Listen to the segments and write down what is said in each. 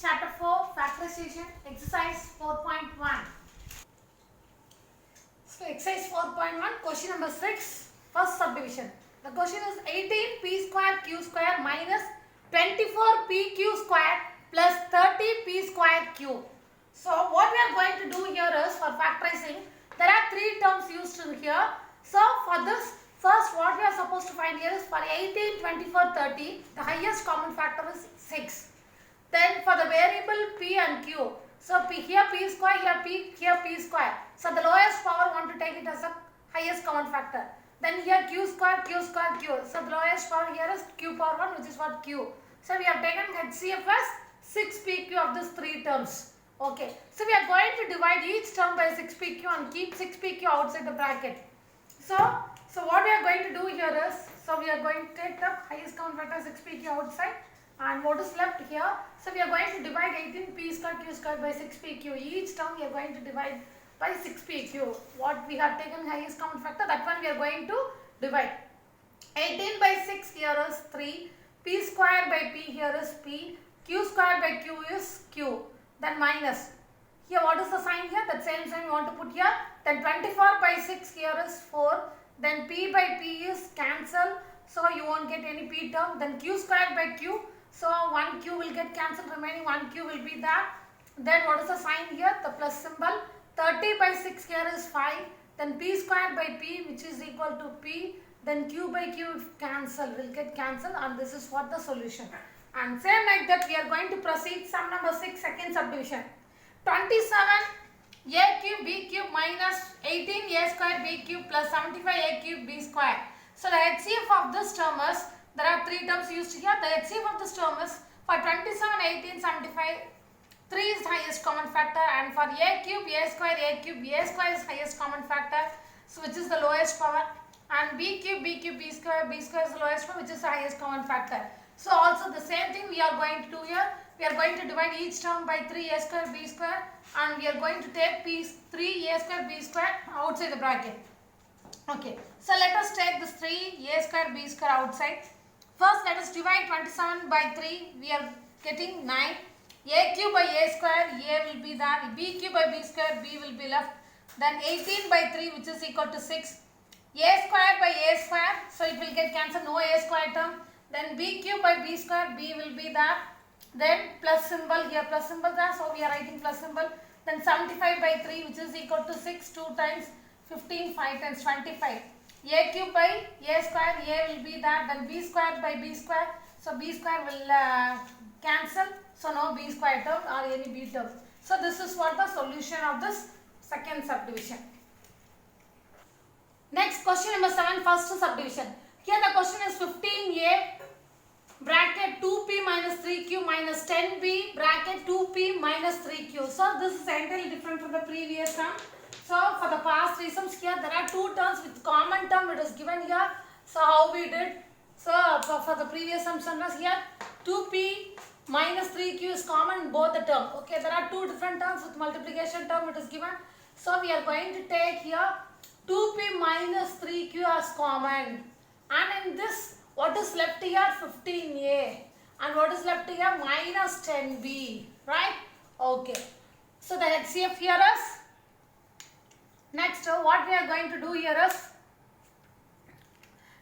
Chapter 4 Factorization Exercise 4.1. So exercise 4.1 question number 6 first subdivision. The question is 18p square q square minus 24p q square plus 30p square q. So what we are going to do here is for factorizing there are three terms used in here. So for this first what we are supposed to find here is for 18, 24, 30 the highest common factor is 6. Then for the variable p and q, so p here p square, here p square. So the lowest power want to take it as a highest common factor. Then here q square, q square, q. So the lowest power here is q power 1, which is what q. So we have taken HCF as 6pq of these three terms. Okay. So we are going to divide each term by 6pq and keep 6pq outside the bracket. So what we are going to do here is, so we are going to take the highest common factor 6pq outside. And what is left here? So we are going to divide 18p square q square by 6pq. Each term we are going to divide by 6pq. What we have taken highest common factor, that one we are going to divide. 18 by 6 here is 3. P square by p here is p. Q square by q is q. Then minus. Here what is the sign here? That same sign we want to put here. Then 24 by 6 here is 4. Then p by p is cancel. So you won't get any p term. Then q square by q. So 1q will get cancelled, remaining 1q will be there. Then what is the sign here? The plus symbol. 30 by 6 here is 5. Then p square by p, which is equal to p. Then q by q cancel, will get cancelled, and this is what the solution. And same like that we are going to proceed sum number 6, second subdivision. 27 a cube b cube minus 18 a square b cube plus 75 a cube b square. So the HCF of this term is, there are three terms used here. The HCF of this term is for 27, 18, 75, 3 is the highest common factor, and for a cube, a square is highest common factor, so which is the lowest power, and b cube, b square is the lowest power, which is the highest common factor. So also the same thing we are going to do here. We are going to divide each term by 3a square b square, and we are going to take 3a square b square outside the bracket. Okay, so let us take this 3a square b square outside. First let us divide 27 by 3, we are getting 9. A cube by a square, a will be there. B cube by b square, b will be left. Then 18 by 3, which is equal to 6. A square by a square, so it will get cancelled, no a square term. Then b cube by b square, b will be there. Then plus symbol here, plus symbol there, so we are writing plus symbol. Then 75 by 3, which is equal to 6, 2 times 15, 5 times 25. A cube by a square, a will be there. Then b square by b square, so b square will cancel, so no b square term or any b term. So this is what the solution of this second subdivision. Next question number 7, first subdivision. Here the question is 15a bracket 2p minus 3q minus 10b bracket 2p minus 3q. So this is entirely different from the previous term. So for the past three sums here there are two terms with common term it is given here. So how we did? So for the previous sums was here 2p minus 3q is common in both the term. Okay, there are two different terms with multiplication term it is given. So we are going to take here 2p minus 3q as common. And in this what is left here? 15a. And what is left here? Minus 10b. Right? Okay. So the HCF here is, next, what we are going to do here is,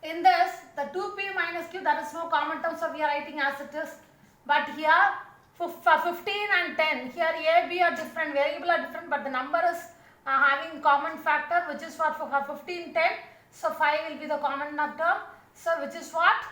in this, the 2p minus q, there is no common term, so we are writing as it is. But here, for 15 and 10, here a, b are different, variable are different, but the number is having common factor, which is what for 15, 10. So 5 will be the common term. So which is what?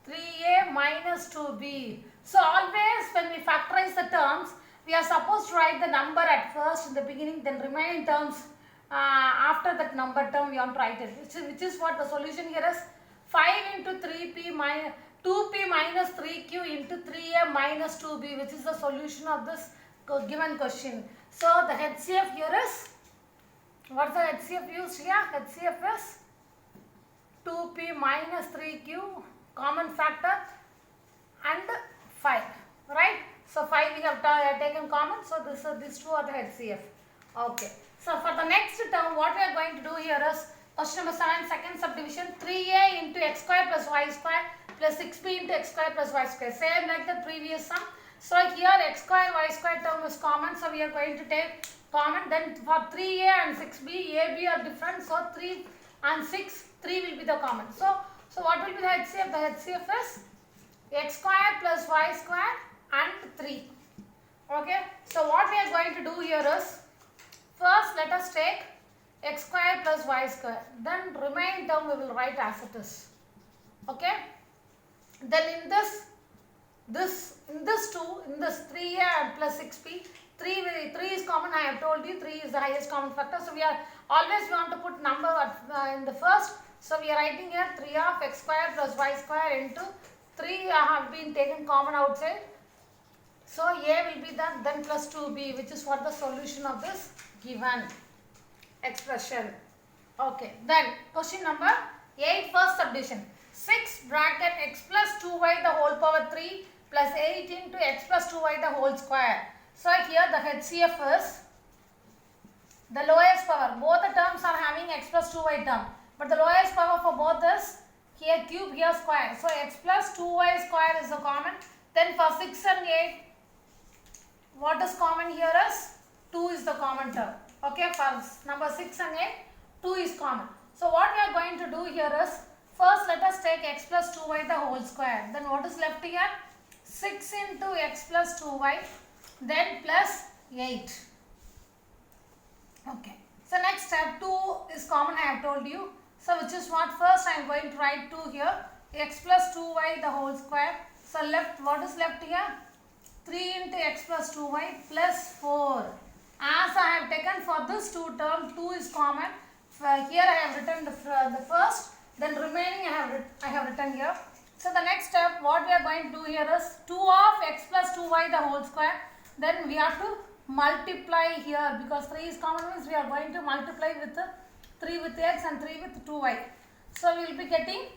3a minus 2b. So always when we factorize the terms, we are supposed to write the number at first in the beginning, then remaining terms after that number term we want to write it, which is what the solution here is 5 into 3p minus 2p minus 3q into 3a minus 2b, which is the solution of this given question. So the HCF here is, what's the HCF used here? HCF is 2p minus 3q common factor and 5, right? So 5 we have taken common, so these two are the HCF. Okay. So for the next term, what we are going to do here is question number 7, second subdivision, 3a into x square plus y square plus 6p into x square plus y square. Same like the previous sum. So here x square y square term is common, so we are going to take common. Then for 3a and 6b, a, b are different, so 3 and 6, 3 will be the common. So what will be the HCF? The HCF is x square plus y square and 3. Okay, so what we are going to do here is, first let us take x square plus y square, then remaining term we will write as it is. Okay, then in this 3a plus 6b, 3 is common. I have told you 3 is the highest common factor, so we want to put number in the first, so we are writing here 3 of x square plus y square into 3 have been taken common outside, so a will be done, then plus 2b, which is what the solution of this given expression. Okay, then question number 8, first subdivision. 6 bracket x plus 2y the whole power 3 plus 8 into x plus 2y the whole square. So here the HCF is the lowest power. Both the terms are having x plus 2y term, but the lowest power for both is here cube, here square. So x plus 2y square is the common. Then for 6 and 8, what is common here is 2 is the common term. Okay, for number 6 and 8, 2 is common. So what we are going to do here is, first let us take x plus 2y the whole square. Then what is left here? 6 into x plus 2y, then plus 8. Okay. So next step, 2 is common, I have told you. So which is what? First I am going to write 2 here. X plus 2y the whole square. So left, what is left here? 3 into x plus 2y plus 4. As I have taken for this 2 term, 2 is common. Here I have written the first, then remaining I have written here. So the next step, what we are going to do here is 2 of x plus 2y the whole square. Then we have to multiply here, because 3 is common, means we are going to multiply with 3 with x and 3 with 2y. So we will be getting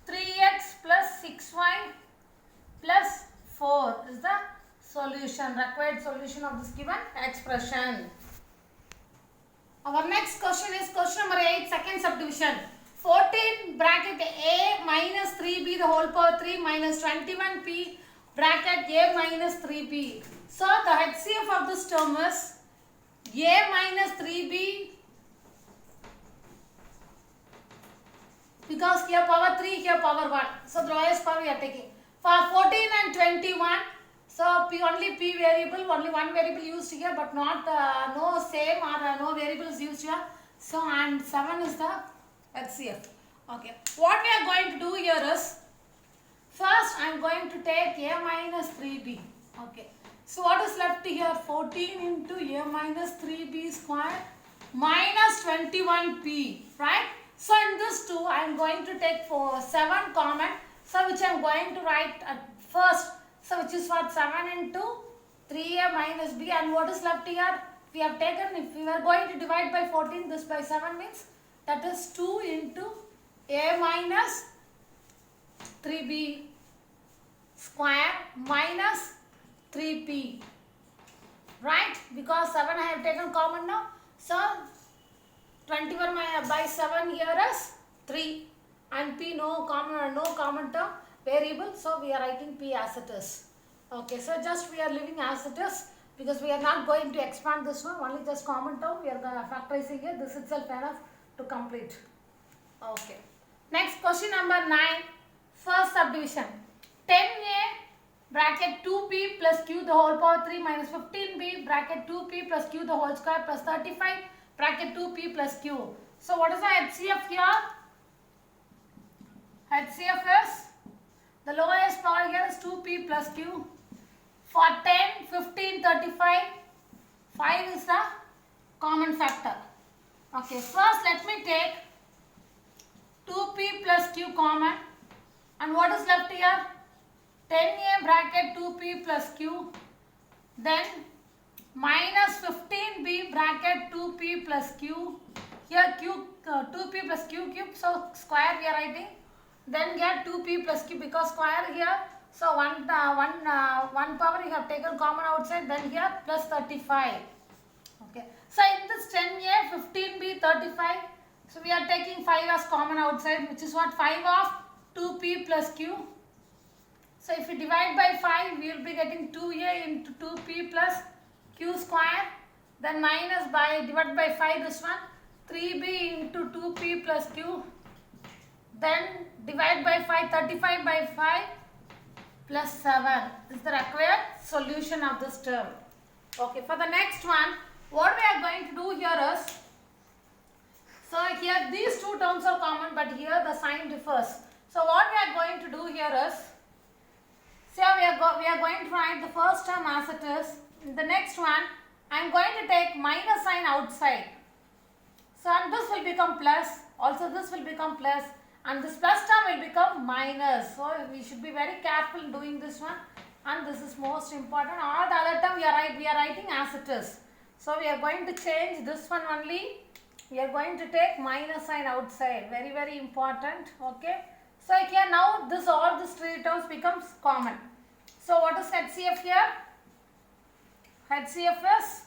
3x plus 6y plus 4 is the solution, required solution of this given expression. Our next question is question number 8, second subdivision. 14 bracket a minus 3b the whole power 3 minus 21p bracket a minus 3b. So the HCF of this term is a minus 3b, because here power 3, here power 1. So the lowest power we are taking. For 14 and 21, so only p variable, only one variable used here, but not no same or no variables used here. So and 7 is the HCF. Okay. What we are going to do here is, first I am going to take a minus 3b. Okay. So what is left here? 14 into a minus 3b square minus 21p. Right? So in this 2 I am going to take 7 common. So which I am going to write at first. So which is what? 7 into 3a minus b, and what is left here? We have taken, if we are going to divide by 14, this by 7 means that is 2 into a minus 3b square minus 3p. Right? Because 7 I have taken common now. So 21 by 7 here is 3, and p no common term variable, so we are writing p as it is. Okay, so just we are leaving as it is, because we are not going to expand this one, only just common term we are factorizing here. This itself enough to complete. Okay. Next question number 9, first subdivision. 10a bracket 2p plus q the whole power 3 minus 15b bracket 2p plus q the whole square plus 35 bracket 2p plus q. So what is the HCF here? HCF is, the lowest power here is 2p plus q. For 10, 15, 35, 5 is the common factor. Okay, first let me take 2p plus q common, and what is left here? 10a bracket 2p plus q, then minus 15b bracket 2p plus q. Here q 2p plus q cube, so square we are writing. Then get 2p plus q, because square here, so one power you have taken common outside, then here plus 35. Okay, so in this 10a, 15b, 35, so we are taking 5 as common outside, which is what? 5 of 2p plus q. So if we divide by 5, we will be getting 2a into 2p plus q square. Then minus by divided by 5 this one, 3b into 2p plus q. Then divide by 5, 35 by 5 plus 7 is the required solution of this term. Okay, for the next one, what we are going to do here is, so here these two terms are common, but here the sign differs. So what we are going to do here is, so we are going to write the first term as it is. In the next one, I am going to take minus sign outside. So and this will become plus, also this will become plus, and this plus term will become minus. So we should be very careful in doing this one, and this is most important. All the other term we are writing as it is. So we are going to change this one only. We are going to take minus sign outside. Very, very important. Okay. So here now this all these three terms becomes common. So what is HCF here? HCF is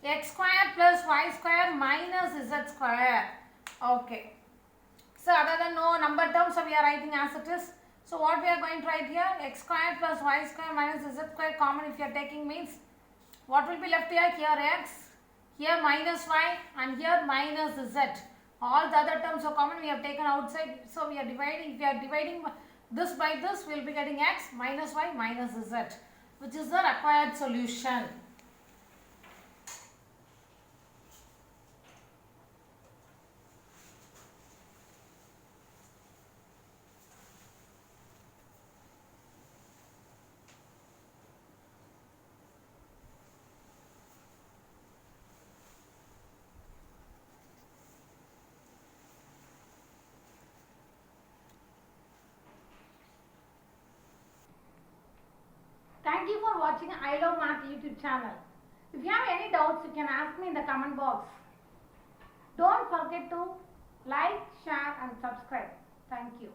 x square plus y square minus z square. Okay. So other than no number terms, so we are writing as it is. So what we are going to write here? X square plus y square minus z square common if you are taking means, what will be left here? Here x, here minus y, and here minus z. All the other terms are common, we have taken outside. So we are dividing, if we are dividing this by this, we will be getting x minus y minus z, which is the required solution. Thank you for watching I Love Math YouTube channel. If you have any doubts, you can ask me in the comment box. Don't forget to like, share and subscribe. Thank you.